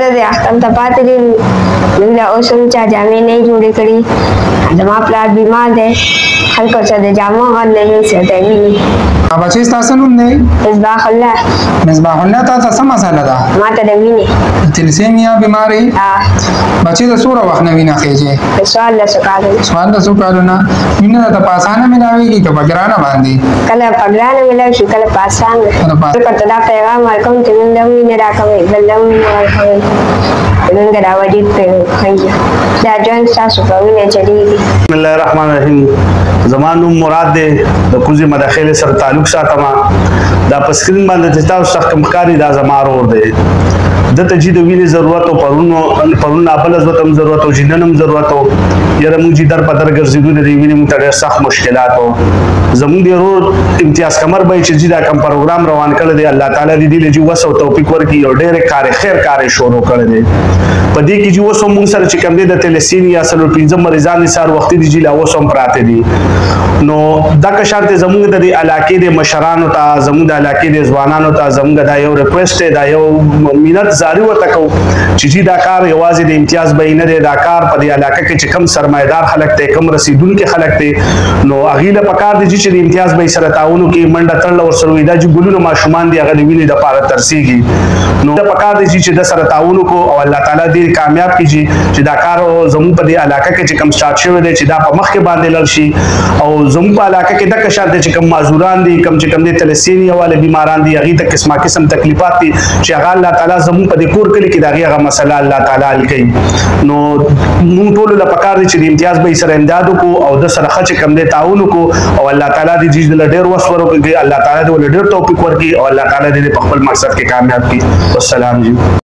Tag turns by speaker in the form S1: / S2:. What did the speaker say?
S1: د اختر ته پاتې دي موږ لا اوس هم چا جامې نه جوړې کړي زما پلار بیمار دی خلکو ته د جامو غل نه وي څه ویني
S2: بچی ستاسو نوم دی
S1: مصباح الله
S2: تا ته څه مسله ده
S1: ما ته د وینې
S2: تلسیمیا بیماري بچی د څومره وخت نه وینه خېږي څوارلسو کالونه وینه درته په اسانه ملاویږي که په ګرانه باندې
S1: کله په ګرانه ملاوي شي کله په اسانه خلکو ته دا پیغام ورکوم چې موږ هم وینې راکوئ بل هم وینې ورکوئ موږ دا وجود پرې ښیي دا ژوند ستاسو په وینه چلېږي
S3: بسم الله الرحمن الرحیم زما نوم مراد دی د کوزې مداخلې سره تعلق ساتم دا په سکرین باندې چې تاسو ته کوم ښکاري دا زما ورور دی دته چې د وینې ضرورت او پرون بله ضرورت هم ضرورت او چې نن هم ضرورت و یاره موږ چې در په در ګرځېدو د دې وینې موږ ته ډېر سخت مشکلات و زموږ د ورور امتیاز کمر به چې دا کوم پروګرام روان کړی دی الله تعالی دې دې چې وس او توفیق ورکړي او ډېرې کارې خیر کارې شروع کړی دی په دې کې چې اوس هم موږ سره چې کوم دی د تلسیمیا څلور پنځه مریضان دي سهار وختي دي چې لا اوس هم پراته دي نو دغه شان ته زموږ د دې علاقې د مشرانو ته زموږ د علاقې د ځوانانو ته زموږ دا یو ریکویسټ دی دا یو مینت زاری ورته کوو چې دا کار یوازې د امتیاز به نه دی دا کار په دې علاقه کې چې کم سرمایدار خلک دی کم رسیدونکي خلک دی نو هغې له پکار دی چې د امتیاز به سره تعاون وکړي منډه تړله ورسره وي دا چې ګلونه ماشومان دي هغه د وینې دپاره ترسېږي نو د پکار دی چې د سره تعاون وکړو او الله تعالی دې کامیاب کړي چې دا کار زموږ په دې علاقه کې چې کم سټارټ شوی دی چې دا په مخکې باندې لاړ شي او زموږ په علاقه کې دغه شان دی چې کم معذوران دي کم چې کم دی تلسیمیا والے بیماران دي هغې ته قسمه قسم تکلیفات دي چې هغه الله تعالی زموږ په دې کور کلي کې د هغې هغه مسله الله تعالی حل کوي نو موږ ټولو له پکار دی چې د امتیاز به یې سره امداد وکړو او د سره ښه چې کم دی تعاون وکړو او الله تعالی دې چې له ډېر وس ورکړي الله تعالی دې له ډېر توفیق ورکړي او الله تعالی دې په خپل مقصد کې کامیاب کړي والسلام جی